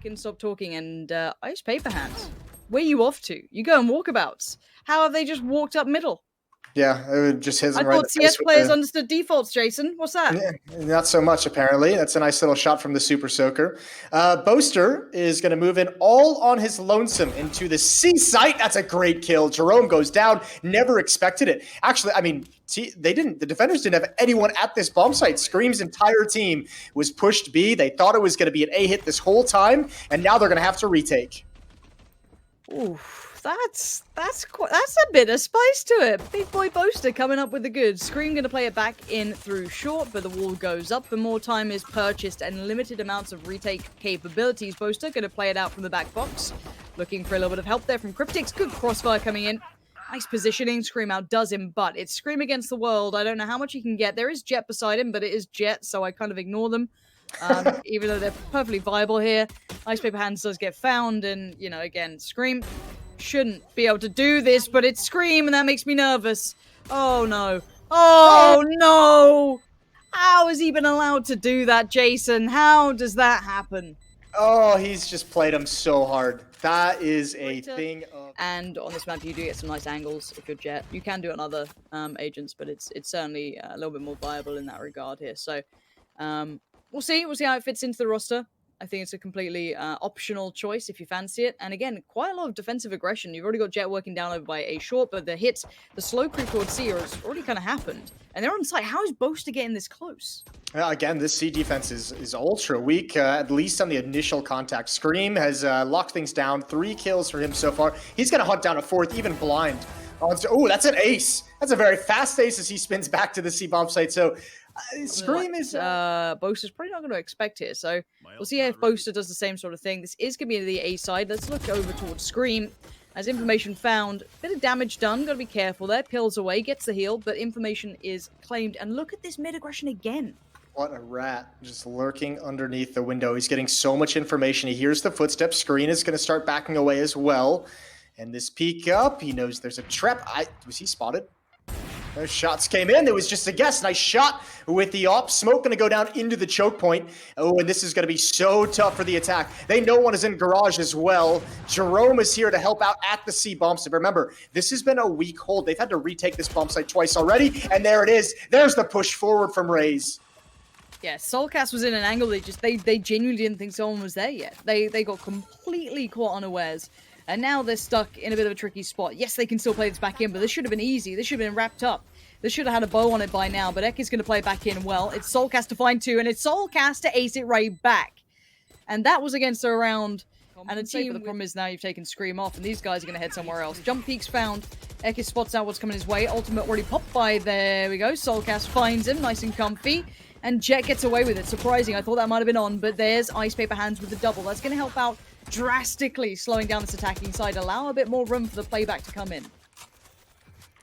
fucking stop talking and ice paper hands. Where you off to? You go on walkabouts. How have they just walked up middle? Yeah, it just hits I him right in thought the face CS with players the... understood defaults, Jason. What's that? Yeah, not so much, apparently. That's a nice little shot from the Super Soaker. Boaster is going to move in all on his lonesome into the C site. That's a great kill. Jerome goes down. Never expected it. Actually, I mean, the defenders didn't have anyone at this bomb site. Scream's entire team was pushed B. They thought it was going to be an A hit this whole time, and now they're going to have to retake. Ooh, that's a bit of spice to it. Big boy Boaster coming up with the goods. Scream gonna play it back in through short, but the wall goes up. The more time is purchased and limited amounts of retake capabilities. Boaster gonna play it out from the back box. Looking for a little bit of help there from Kryptixxx. Good crossfire coming in. Nice positioning. Scream outdoes him, but it's Scream against the world. I don't know how much he can get. There is Jet beside him, but it is Jet, so I kind of ignore them. Even though they're perfectly viable here. Ice Paper Hands does get found, and, you know, again, Scream shouldn't be able to do this, but it's Scream, and that makes me nervous. Oh, no. Oh, no! How is he been allowed to do that, Jason? How does that happen? Oh, he's just played him so hard. That is a thing of... And on this map, you do get some nice angles if you're Jet. You can do it on other agents, but it's certainly a little bit more viable in that regard here. So, we'll see how it fits into the roster. I think it's a completely optional choice if you fancy it. And again, quite a lot of defensive aggression. You've already got Jet working down over by A short, but the slow creep towards C has already kind of happened. And they're on site. How is Boaster getting this close? Again, this C defense is ultra weak, at least on the initial contact. Scream has locked things down. 3 kills for him so far. He's going to hunt down a 4th, even blind. Oh, that's an ace. That's a very fast ace as he spins back to the C bomb site. So Scream is... Boaster's probably not going to expect here, so we'll see if Boaster does the same sort of thing. This is going to be the A side. Let's look over towards Scream. As information found, bit of damage done, got to be careful there. Pills away, gets the heal, but information is claimed. And look at this mid-aggression again. What a rat, just lurking underneath the window. He's getting so much information. He hears the footsteps. Screen is going to start backing away as well. And this peek up, he knows there's a trap. Was he spotted? Those shots came in. It was just a guess. Nice shot with the op. Smoke going to go down into the choke point. Oh, and this is going to be so tough for the attack. They know one is in garage as well. Jerome is here to help out at the C bomb site. Remember, this has been a weak hold. They've had to retake this bomb site twice already. And there it is. There's the push forward from Raze. Yeah, soulcas was in an angle. They genuinely didn't think someone was there yet. They got completely caught unawares. And now they're stuck in a bit of a tricky spot. Yes, they can still play this back in, but this should have been easy. This should have been wrapped up. This should have had a bow on it by now, but Ek is going to play it back in well. It's soulcas to find 2, and it's soulcas to ace it right back. And that was against a round and a team. But the problem is now you've taken Scream off, and these guys are going to head somewhere else. Jump peaks found. Ek spots out what's coming his way. Ultimate already popped by. There we go. soulcas finds him, nice and comfy. And Jet gets away with it. Surprising. I thought that might have been on, but there's Ice Paper Hands with the double. That's going to help out drastically, slowing down this attacking side, allow a bit more room for the playback to come in.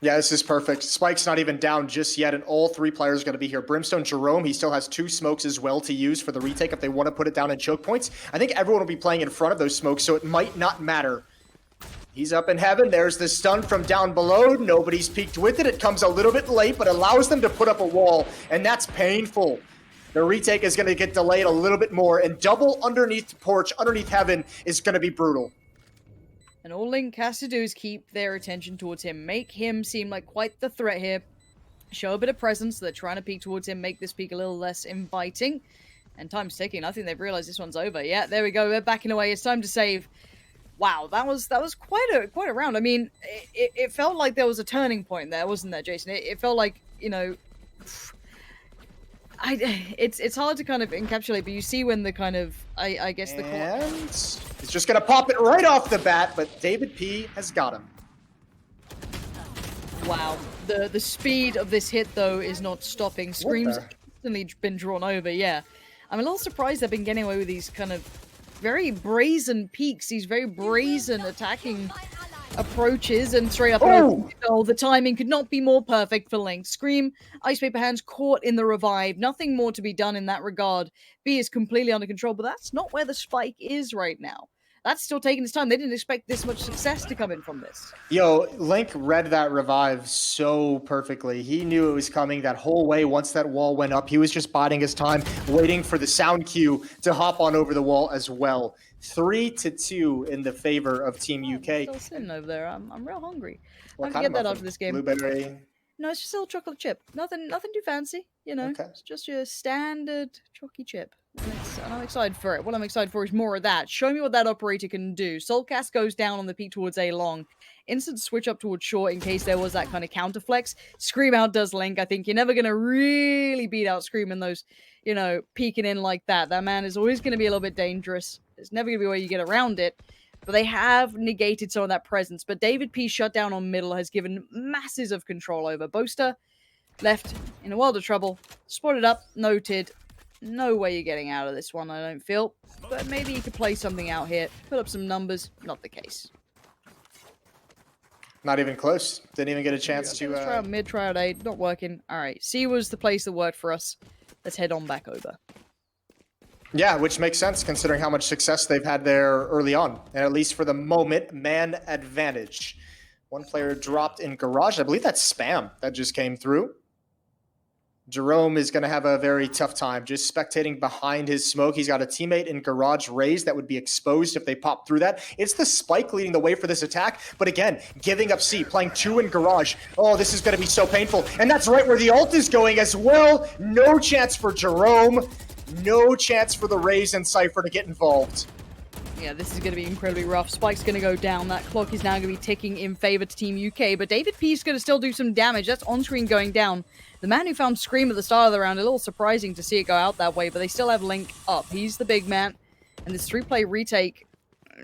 Yeah, this is perfect. Spike's not even down just yet, and all 3 players are going to be here. Brimstone, Jerome, he still has 2 smokes as well to use for the retake if they want to put it down in choke points. I think everyone will be playing in front of those smokes, so it might not matter. He's up in heaven. There's the stun from down below. Nobody's peeked with it. It comes a little bit late, but allows them to put up a wall, and that's painful. The retake is going to get delayed a little bit more, and double underneath the porch, underneath heaven, is going to be brutal. And all Link has to do is keep their attention towards him, make him seem like quite the threat here, show a bit of presence. They're trying to peek towards him, make this peek a little less inviting. And time's ticking. I think they've realized this one's over. Yeah, there we go. They're backing away. It's time to save. Wow, that was quite a round. I mean, it felt like there was a turning point there, wasn't there, Jason? It felt like, you know, it's hard to kind of encapsulate, but you see when the kind of I guess the he's just gonna pop it right off the bat, but davidp has got him. Wow, the speed of this hit though is not stopping. Scream's instantly been drawn over. Yeah, I'm a little surprised they've been getting away with these kind of very brazen peaks, these very brazen attacking approaches, and straight up the timing could not be more perfect for Link. Scream, Ice Paper Hands caught in the revive. Nothing more to be done in that regard. B is completely under control, but that's not where the spike is right now. that's still taking its time. They didn't expect this much success to come in from this. Yo, Link read that revive so perfectly. He knew it was coming that whole way. Once that wall went up, he was just biding his time, waiting for the sound cue to hop on over the wall as well. 3-2 in the favor of Team I'm UK. still sitting over there. I'm real hungry. What I kind can get of that muffin? after this game. Blueberry. No, it's just a little chocolate chip. Nothing too fancy, you know. Okay. It's just your standard chalky chip. And I'm excited for it. What I'm excited for is more of that. Show me what that operator can do. Soulcas goes down on the peak towards A long. Instant switch up towards short in case there was that kind of counter flex. Scream out does Link. I think you're never going to really beat out Scream in those, you know, peeking in like that. That man is always going to be a little bit dangerous. There's never going to be a way you get around it. But they have negated some of that presence. But davidp shutdown on middle has given masses of control over. Boaster left in a world of trouble. Spotted up, noted. No way you're getting out of this one, I don't feel. But maybe you could play something out here. Put up some numbers. Not the case. Not even close. Didn't even get a chance to... Let's try out mid, try out A. Not working. Alright, C was the place that worked for us. Let's head on back over. Yeah, which makes sense considering how much success they've had there early on. And at least for the moment, man advantage. One player dropped in garage. I believe that's Spam that just came through. Jerome is going to have a very tough time just spectating behind his smoke. He's got a teammate in garage raised that would be exposed if they pop through that. It's the spike leading the way for this attack. But again, giving up C, playing 2 in garage. Oh, this is going to be so painful. And that's right where the ult is going as well. No chance for Jerome. No chance for the Raze and Cypher to get involved. Yeah, this is going to be incredibly rough. Spike's going to go down. That clock is now going to be ticking in favor to Team UK. But davidp is going to still do some damage. That's on-screen going down. The man who found Scream at the start of the round, a little surprising to see it go out that way, but they still have Link up. He's the big man. And this 3-play retake,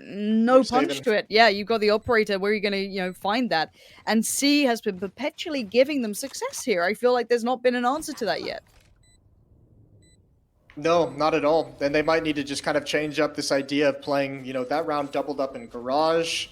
no punch to it. Yeah, you've got the operator. Where are you going to, you know, find that? And C has been perpetually giving them success here. I feel like there's not been an answer to that yet. No, not at all. Then they might need to just kind of change up this idea of playing, you know, that round doubled up in garage.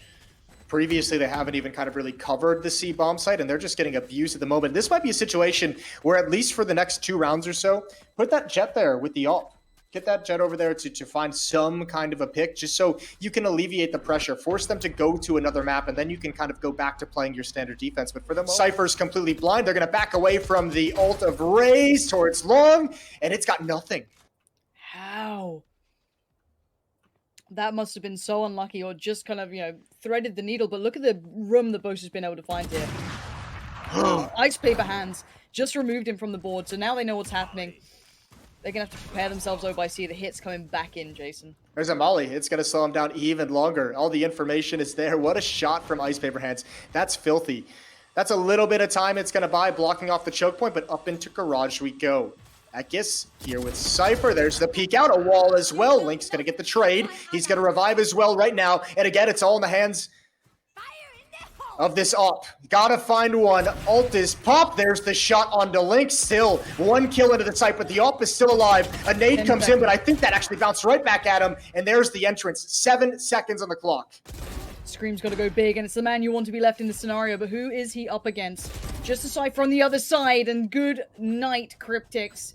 Previously, they haven't even kind of really covered the C bomb site, and they're just getting abused at the moment. This might be a situation where, at least for the next 2 rounds or so, put that jet there with the ult. Get that jet over there to find some kind of a pick, just so you can alleviate the pressure. Force them to go to another map, and then you can kind of go back to playing your standard defense. But for them, Cypher's completely blind. They're going to back away from the ult of Raze towards long, and it's got nothing. How? That must have been so unlucky, or just kind of, you know, threaded the needle. But look at the room that Boaster's been able to find here. Ice paper hands just removed him from the board, so now they know what's happening. They're going to have to prepare themselves over. I see the hits coming back in, Jason. There's a molly. It's going to slow him down even longer. All the information is there. What a shot from Ice Paper Hands. That's filthy. That's a little bit of time it's going to buy, blocking off the choke point, but up into garage we go. Ekis here with Cypher. There's the peek out. A wall as well. Link's going to get the trade. He's going to revive as well right now. And again, it's all in the hands of this op. Gotta find one. Ult is popped. There's the shot onto Link. Still 1 kill into the site, but the op is still alive. A nade comes in, but I think that actually bounced right back at him. And there's the entrance. 7 seconds on the clock. Scream's got to go big, and it's the man you want to be left in the scenario, but who is he up against? Just a Cypher on the other side, and good night, Kryptixxx.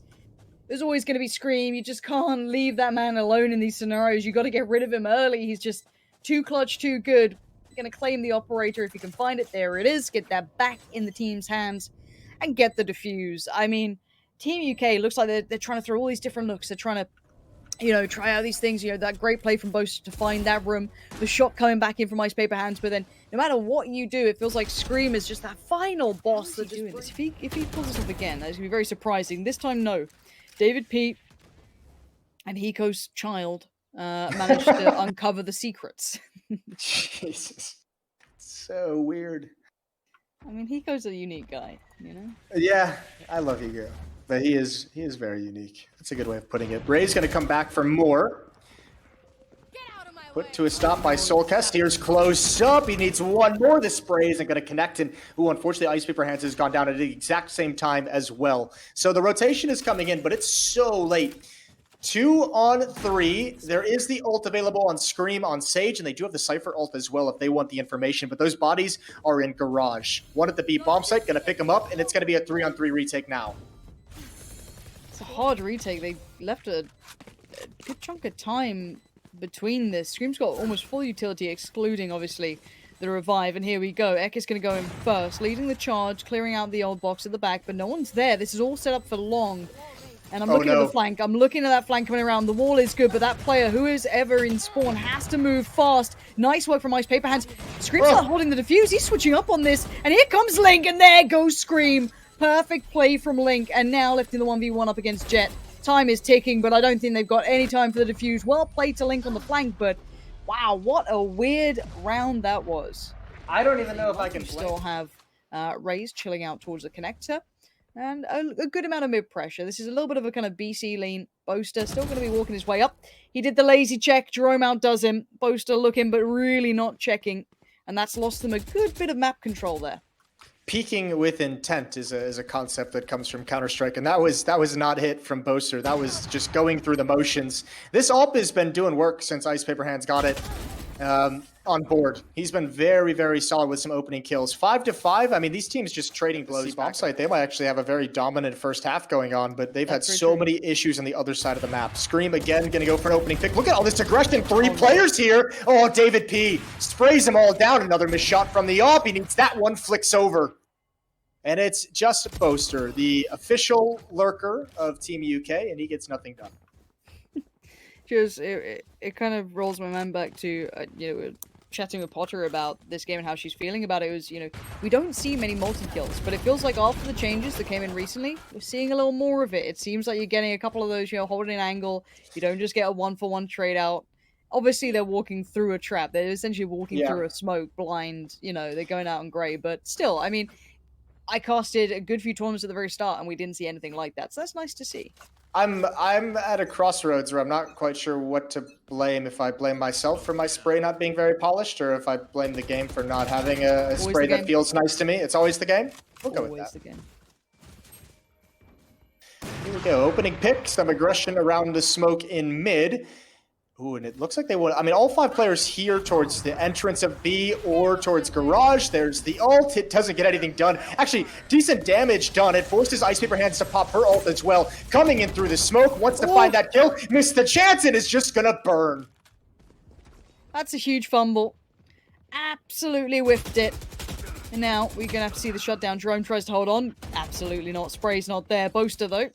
There's always going to be Scream. You just can't leave that man alone in these scenarios. You got to get rid of him early. He's just too clutch, too good. Going to claim the operator if you can find it. There it is. Get that back in the team's hands and get the defuse. I mean, Team UK looks like they're trying to throw all these different looks. They're trying to, you know, try out these things. You know, that great play from Boaster to find that room. The shot coming back in from Ice Paper Hands. But then, no matter what you do, it feels like Scream is just that final boss that doing this. If he pulls this up again, that's going to be very surprising. This time, no. davidp and Hiko's child managed to uncover the secrets. Jesus. So weird. I mean, Hiko's a unique guy, you know? Yeah, I love Higo. But he is very unique. That's a good way of putting it. Ray's going to come back for more. Put to a stop by soulcas. Here's close up. He needs one more. The spray isn't going to connect. And, unfortunately, Ice Paper Hands has gone down at the exact same time as well. So the rotation is coming in, but it's so late. 2 on 3. There is the ult available on Scream, on Sage, and they do have the Cypher ult as well if they want the information. But those bodies are in garage. One at the B bomb site, going to pick them up, and it's going to be a 3-on-3 retake now. It's a hard retake. They left a good chunk of time between this. Scream's got almost full utility, excluding, obviously, the revive. And here we go. Ek is going to go in first, leading the charge, clearing out the old box at the back, but no one's there. This is all set up for long. And I'm looking at the flank. I'm looking at that flank coming around. The wall is good, but that player who is ever in spawn has to move fast. Nice work from Ice Paper Hands. Scream's not holding the defuse. He's switching up on this. And here comes Link, and there goes Scream. Perfect play from Link, and now lifting the 1v1 up against Jet. Time is ticking, but I don't think they've got any time for the defuse. Well played to Link on the flank, but wow, what a weird round that was. I don't even know if I can still have Raze chilling out towards the connector. And a good amount of mid-pressure. This is a little bit of a kind of BC lean. Boaster still going to be walking his way up. He did the lazy check. Jerome outdoes him. Boaster looking, but really not checking. And that's lost them a good bit of map control there. Peeking with intent is a concept that comes from Counter-Strike, and that was not hit from Boaster. That was just going through the motions. This AWP has been doing work since Ice Paper Hands got it on board. He's been very, very solid with some opening kills. 5-5. I mean, these teams just trading blows. Bomb site, they might actually have a very dominant first half going on, but they've had so many issues on the other side of the map. Scream again, going to go for an opening pick. Look at all this aggression. Three players here. Oh, davidp sprays them all down. Another missed shot from the AWP. He needs that one, flicks over. And it's just Boaster, the official lurker of Team UK, and he gets nothing done. Just, it kind of rolls my mind back to, chatting with Potter about this game and how she's feeling about it. It was, we don't see many multi-kills, but it feels like after the changes that came in recently, we're seeing a little more of it. It seems like you're getting a couple of those, holding an angle. You don't just get a one-for-one trade out. Obviously, they're walking through a trap. They're essentially walking through a smoke, blind, they're going out on grey. But still, I mean, I casted a good few tournaments at the very start, and we didn't see anything like that. So that's nice to see. I'm at a crossroads where I'm not quite sure what to blame. If I blame myself for my spray not being very polished, or if I blame the game for not having a spray that feels nice to me. It's always the game. We'll go with that. The game. Here we go. Opening pick. Some aggression around the smoke in mid. Ooh, and it looks like they want... I mean, all five players here towards the entrance of B or towards Garage. There's the ult. It doesn't get anything done. Actually, decent damage done. It forces Ice Paper Hands to pop her ult as well. Coming in through the smoke. Wants to find that kill. Missed the chance and is just going to burn. That's a huge fumble. Absolutely whiffed it. And now we're going to have to see the shutdown. Jerome tries to hold on. Absolutely not. Spray's not there. Boaster, though.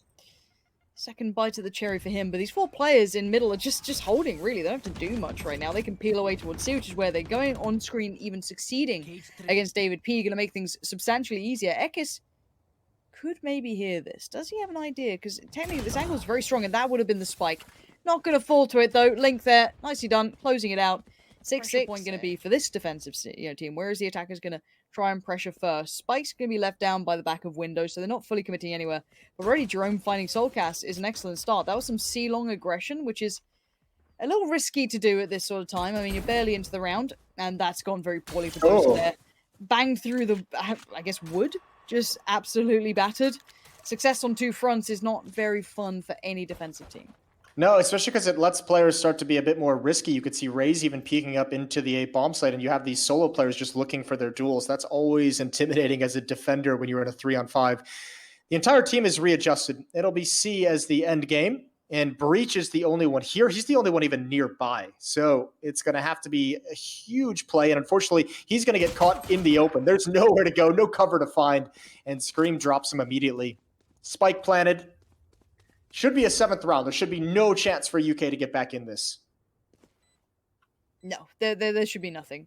Second bite of the cherry for him, but these four players in middle are just holding, really. They don't have to do much right now. They can peel away towards C, which is where they're going. On screen, even succeeding against davidp, going to make things substantially easier. Ekis could maybe hear this. Does he have an idea? Because technically this angle is very strong, and that would have been the spike. Not going to fall to it, though. Link there. Nicely done. Closing it out. 6-6 point going to be for this defensive team. Where is the attackers going to try and pressure first? Spike's going to be left down by the back of window, so they're not fully committing anywhere. But already Jerome finding soulcas is an excellent start. That was some C-long aggression, which is a little risky to do at this sort of time. I mean, you're barely into the round, and that's gone very poorly for Boaster there. Banged through the, I guess, wood. Just absolutely battered. Success on two fronts is not very fun for any defensive team. No, especially because it lets players start to be a bit more risky. You could see Raze even peeking up into the A bomb site, and you have these solo players just looking for their duels. That's always intimidating as a defender when you're in a 3-on-5. The entire team is readjusted. It'll be C as the end game, and Breach is the only one here. He's the only one even nearby. So it's going to have to be a huge play, and unfortunately, he's going to get caught in the open. There's nowhere to go, no cover to find, and Scream drops him immediately. Spike planted. Should be a 7th round. There should be no chance for UK to get back in this. No, there should be nothing.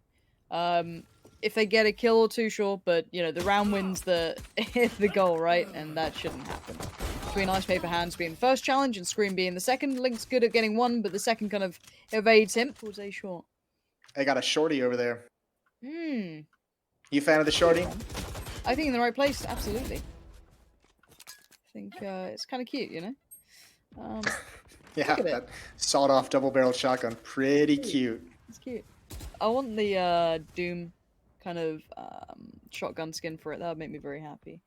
If they get a kill or two, sure, but, the round wins the goal, right? And that shouldn't happen. Between Ice Paper Hands being the first challenge and Scream being the second, Link's good at getting one, but the second kind of evades him. Towards A short. I got a shorty over there. You fan of the shorty? I think in the right place, absolutely. I think it's kind of cute, Yeah, that sawed-off double-barreled shotgun. Pretty cute. It's cute. I want the Doom kind of shotgun skin for it. That would make me very happy.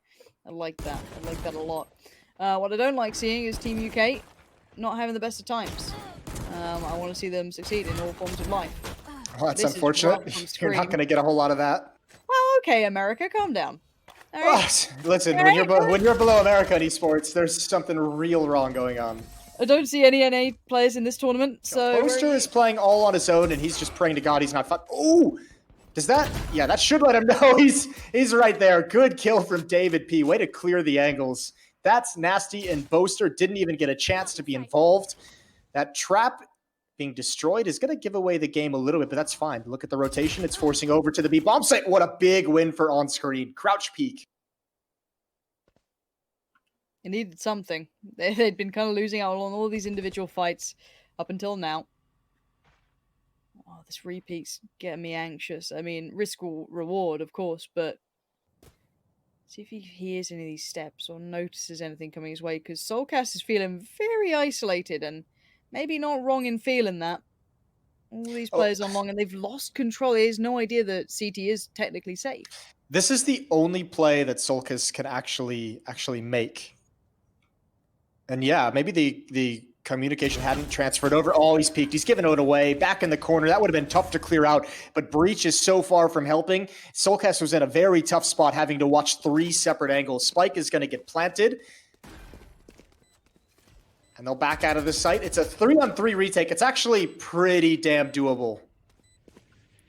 I like that. I like that a lot. What I don't like seeing is Team UK not having the best of times. I want to see them succeed in all forms of life. Well, that's unfortunate. You're not going to get a whole lot of that. Well, okay, America, calm down. Right. Listen, when you're below America in esports, there's something real wrong going on. I don't see any NA players in this tournament, so... Boaster is playing all on his own, and he's just praying to God he's not... Ooh! Does that... Yeah, that should let him know he's right there. Good kill from davidp. Way to clear the angles. That's nasty, and Boaster didn't even get a chance to be involved. That trap being destroyed is going to give away the game a little bit, but that's fine. Look at the rotation. It's forcing over to the B bomb site. What a big win for ONSCREEN. Crouch peek. It needed something. They'd been kind of losing out on all these individual fights up until now. Oh, this repeat's getting me anxious. I mean, risk will reward, of course, but see if he hears any of these steps or notices anything coming his way, because soulcas is feeling very isolated, and maybe not wrong in feeling that. All these players on long, and they've lost control. He has no idea that CT is technically safe. This is the only play that soulcas can actually make. And yeah, maybe the communication hadn't transferred over. Oh, he's peeked. He's given it away. Back in the corner. That would have been tough to clear out. But Breach is so far from helping. soulcas was in a very tough spot, having to watch 3 separate angles. Spike is going to get planted. And they'll back out of the site. It's a 3-on-3 retake. It's actually pretty damn doable.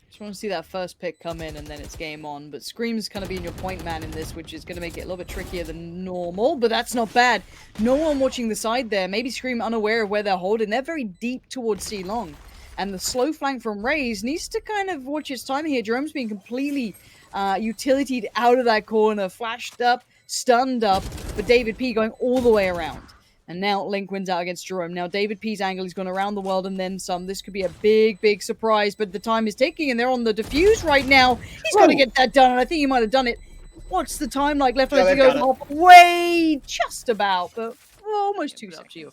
Just want to see that first pick come in, and then it's game on. But Scream's kind of being your point man in this, which is going to make it a little bit trickier than normal. But that's not bad. No one watching the side there. Maybe Scream unaware of where they're holding. They're very deep towards C long. And the slow flank from Raze needs to kind of watch its time here. Jerome's being completely utilitied out of that corner. Flashed up, stunned up. But davidp going all the way around. And now Link wins out against Jerome. Now davidp's angle, he's gone around the world and then some. This could be a big, big surprise, but the time is ticking and they're on the defuse right now. He's got to get that done, and I think he might have done it. What's the time like left? To go halfway, just about, but almost 2 steps to your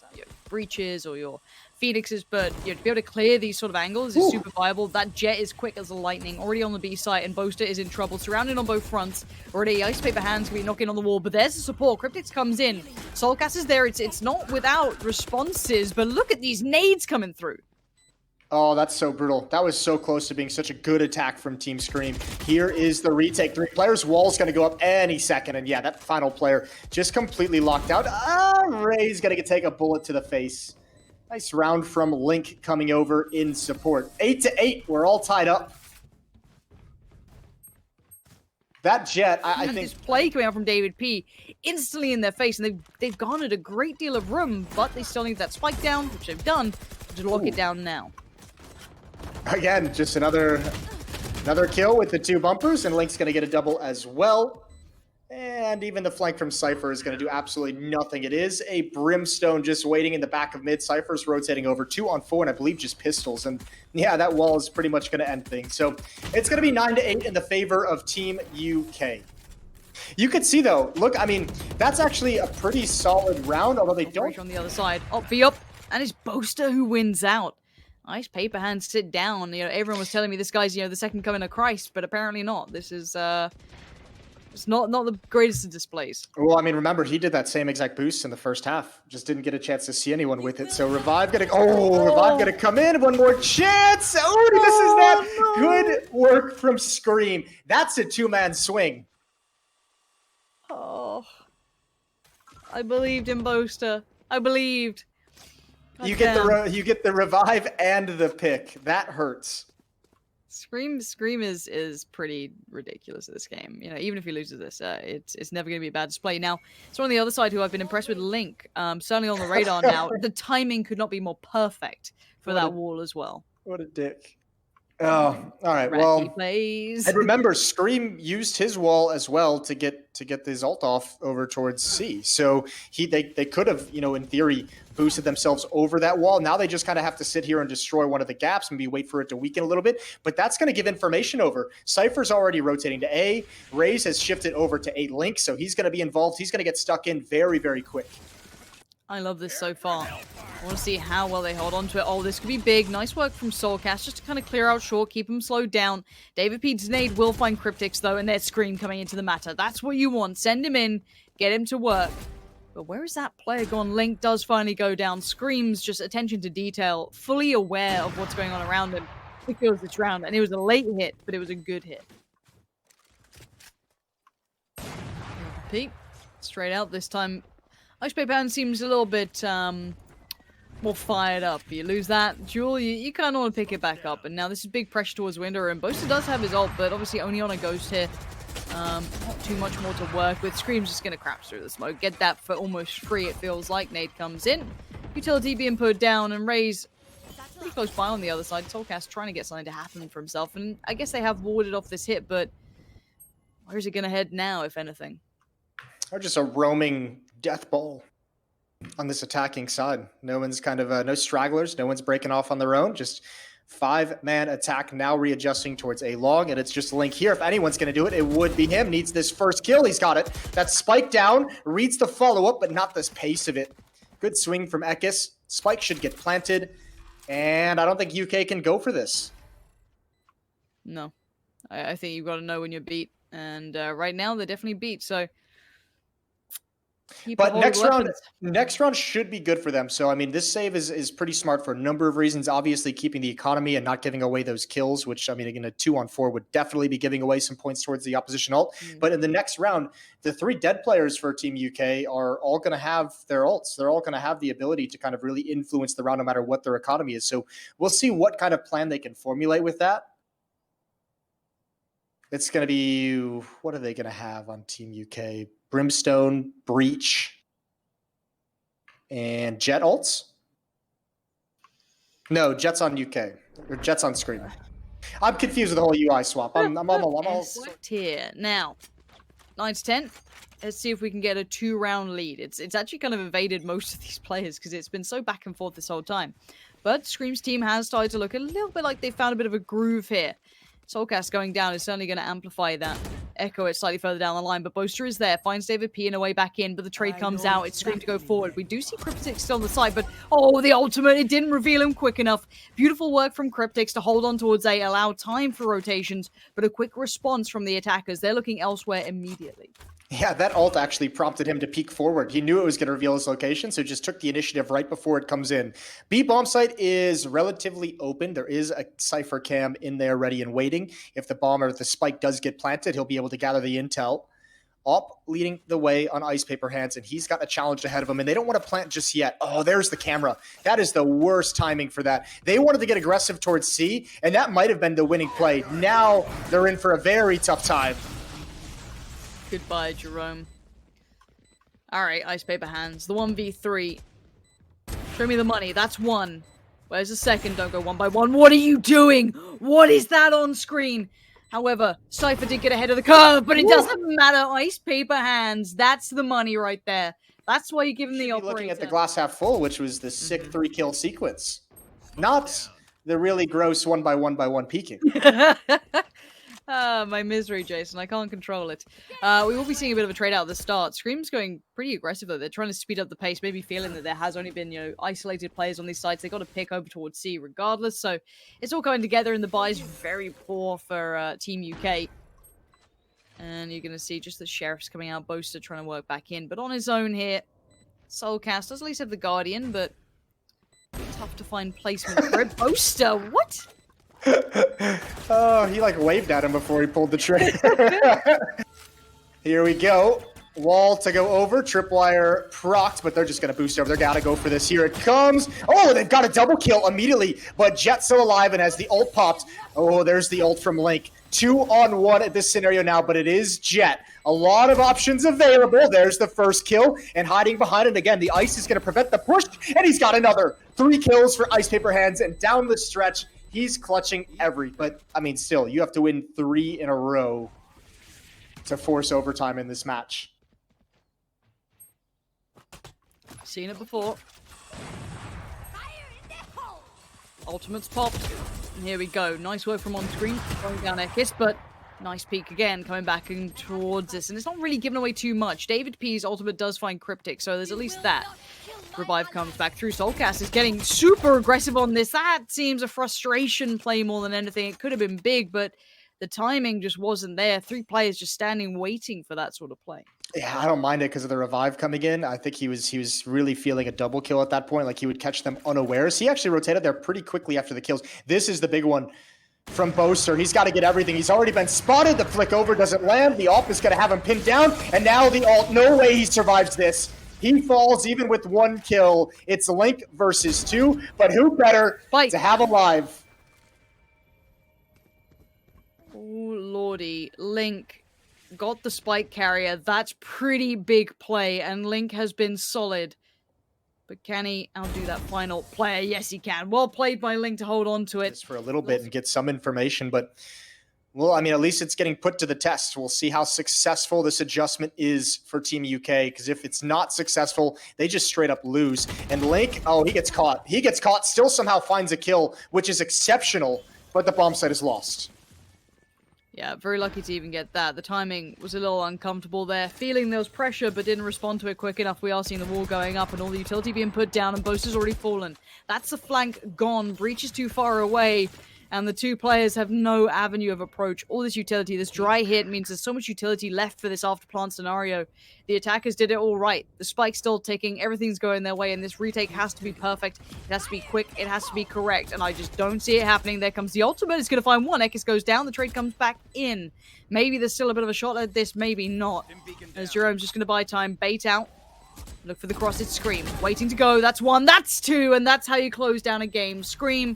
breaches or your Phoenixes, but to be able to clear these sort of angles is super viable. That Jet is quick as a lightning, already on the B site, and Boaster is in trouble, surrounded on both fronts. Already Ice Paper Hands can be knocking on the wall, but there's the support. Kryptixxx comes in. soulcas is there. It's not without responses, but look at these nades coming through. Oh, that's so brutal. That was so close to being such a good attack from Team Scream. Here is the retake. 3 players. Wall's going to go up any second. And yeah, that final player just completely locked out. Ray's going to take a bullet to the face. Nice round from Link coming over in support. 8-8. We're all tied up. That Jet, I think... This play coming out from davidp instantly in their face, and they've garnered a great deal of room, but they still need that spike down, which they've done, to lock it down now. Again, just another kill with the 2 bumpers, and Link's going to get a double as well. And even the flank from Cypher is going to do absolutely nothing. It is a Brimstone just waiting in the back of mid. Cypher's rotating over 2-on-4, and I believe just pistols. And yeah, that wall is pretty much going to end things. So it's going to be 9-8 in the favor of Team UK. You could see, though, look, I mean, that's actually a pretty solid round, although they don't... On the other side. Up, be up. And it's Boaster who wins out. Ice Paper Hands sit down. Everyone was telling me this guy's, the second coming of Christ, but apparently not. This is, it's not the greatest of displays. Well, I mean, remember, he did that same exact boost in the first half. Just didn't get a chance to see anyone with it. So Revive gonna come in. One more chance. Oh, he misses that. No. Good work from Scream. That's a 2-man swing. Oh, I believed in Boaster. I believed. God you get the Revive and the pick. That hurts. Scream is pretty ridiculous at this game. Even if he loses this, it's never going to be a bad display. Now, so on the other side, who I've been impressed with, Link, certainly on the radar now. The timing could not be more perfect for that wall as well. What a dick. Oh, all right. Well, plays. And remember, Scream used his wall as well to get his ult off over towards C. So they could have, in theory, boosted themselves over that wall. Now they just kind of have to sit here and destroy one of the gaps and wait for it to weaken a little bit. But that's going to give information over. Cypher's already rotating to A. Raze has shifted over to A Link, so he's going to be involved. He's going to get stuck in very, very quick. I love this so far. I want to see how well they hold on to it. Oh, this could be big. Nice work from soulcas just to kind of clear out short, keep them slowed down. davidp's nade will find Kryptixxx, though, and their Scream coming into the matter. That's what you want. Send him in, get him to work. But where is that player gone? Link does finally go down. Scream's just attention to detail, fully aware of what's going on around him. He feels this round, and it was a late hit, but it was a good hit. Pete, straight out this time. Ice Paper Hand seems a little bit more fired up. You lose that duel, you kind of want to pick it back up. And now this is big pressure towards window, and Boaster does have his ult, but obviously only on a ghost here. Not too much more to work with. Scream's just going to crash through the smoke. Get that for almost free, it feels like. Nade comes in. Utility being put down, and Raze pretty close by on the other side. soulcas trying to get something to happen for himself, and I guess they have warded off this hit, but where's it going to head now, if anything? Or just a roaming death ball on this attacking side. No one's kind of, no stragglers, no one's breaking off on their own, just 5-man attack now readjusting towards a long, and it's just Link here. If anyone's going to do it, it would be him. Needs this first kill. He's got it. That spike down, reads the follow-up, but not this pace of it. Good swing from Eckes. Spike should get planted, and I don't think UK can go for this. No. I think you've got to know when you're beat, and right now they're definitely beat, so... But next round should be good for them. So, I mean, this save is pretty smart for a number of reasons. Obviously, keeping the economy and not giving away those kills, which, I mean, again, a 2-on-4 would definitely be giving away some points towards the opposition ult. But in the next round, the 3 dead players for Team UK are all going to have their ults. They're all going to have the ability to kind of really influence the round no matter what their economy is. So we'll see what kind of plan they can formulate with that. It's going to be, what are they going to have on Team UK? Brimstone, Breach, and Jet ults? No, Jet's on UK. Or Jet's on screen. I'm confused with the whole UI swap. I'm all here. Now, 9-10. Let's see if we can get a 2-round lead. It's actually kind of evaded most of these players because it's been so back and forth this whole time. But Scream's team has started to look a little bit like they found a bit of a groove here. soulcas going down is certainly going to amplify that. Echo it slightly further down the line, but Boaster is there, finds davidp and a way back in, but the trade comes out. It's Scream to go forward. We do see Kryptixxx still on the side, but oh, the ultimate, it didn't reveal him quick enough. Beautiful work from Kryptixxx to hold on towards A, allow time for rotations, but a quick response from the attackers. They're looking elsewhere immediately. Yeah, that ult actually prompted him to peek forward. He knew it was going to reveal his location, so just took the initiative right before it comes in. B bomb site is relatively open. There is a Cypher cam in there ready and waiting. If the bomb or the spike does get planted, he'll be able to gather the intel. Op leading the way on Ice Paper Hands, and he's got a challenge ahead of him, and they don't want to plant just yet. Oh, there's the camera. That is the worst timing for that. They wanted to get aggressive towards C, and that might have been the winning play. Now they're in for a very tough time. Goodbye, Jerome. Alright, Ice Paper Hands. The 1v3. Show me the money. That's 1. Where's the second? Don't go 1 by 1. What are you doing? What is that on screen? However, Cypher did get ahead of the curve, but it doesn't matter. Ice Paper Hands. That's the money right there. That's why you give him the operator. Looking at the glass half full, which was the sick 3-kill sequence. Not the really gross 1 by 1 peeking. My misery, Jason. I can't control it. We will be seeing a bit of a trade out at the start. Scream's going pretty aggressive, though. They're trying to speed up the pace, maybe feeling that there has only been, isolated players on these sides. They got to pick over towards C regardless. So it's all coming together, and the buy's very poor for Team UK. And you're going to see just the Sheriffs coming out, Boaster trying to work back in. But on his own here, soulcas does at least have the Guardian, but tough to find placement for it. Boaster, what? Oh, he waved at him before he pulled the trigger. Here we go. Wall to go over. Tripwire procced, but they're just going to boost over. They got to go for this. Here it comes. Oh, they've got a double kill immediately, but Jet's still alive and has the ult popped. Oh, there's the ult from Link. 2-on-1 at this scenario now, but it is Jet. A lot of options available. There's the first kill, and hiding behind it again. The ice is going to prevent the push, and he's got another. 3 kills for Ice Paper Hands, and down the stretch, he's clutching but, I mean, still, you have to win 3 in a row to force overtime in this match. Seen it before. Ultimate's popped. And here we go. Nice work from on screen. Going down Eckes, but nice peek again, coming back and towards us. And it's not really giving away too much. davidp's ultimate does find Kryptixxx, so there's at least that. Revive comes back through. soulcas is getting super aggressive on this. That seems a frustration play more than anything. It could have been big, but the timing just wasn't there. 3 players just standing waiting for that sort of play. Yeah, I don't mind it because of the revive coming in. I think he was really feeling a double kill at that point. Like he would catch them unawares. He actually rotated there pretty quickly after the kills. This is the big one from Boaster. He's got to get everything. He's already been spotted. The flick over doesn't land. The ult is going to have him pinned down. And now the ult. No way he survives this. He falls even with 1 kill. It's Link versus 2, but who better to have alive? Oh, lordy. Link got the spike carrier. That's pretty big play, and Link has been solid. But can he outdo that final player? Yes, he can. Well played by Link to hold on to it. Just for a little bit and get some information, but, well, I mean, at least it's getting put to the test. We'll see how successful this adjustment is for Team UK, because if it's not successful, they just straight up lose. And Link, oh, he gets caught. He gets caught, still somehow finds a kill, which is exceptional, but the bomb site is lost. Yeah, very lucky to even get that. The timing was a little uncomfortable there. Feeling there was pressure, but didn't respond to it quick enough. We are seeing the wall going up and all the utility being put down, and Boaster's already fallen. That's the flank gone. Breach is too far away, and the two players have no avenue of approach. All this utility, this dry hit means there's so much utility left for this after plant scenario. The attackers did it all right. The spike's still ticking, everything's going their way, and this retake has to be perfect. It has to be quick, it has to be correct, and I just don't see it happening. There comes the ultimate, it's going to find one. Ekis goes down, the trade comes back in. Maybe there's still a bit of a shot at this, maybe not. As Jerome's just going to buy time, bait out. Look for the crossed Scream. Waiting to go, that's 1, that's 2, and that's how you close down a game. Scream,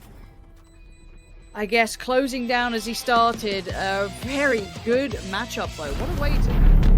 I guess, closing down as he started. A very good matchup, though. What a way to...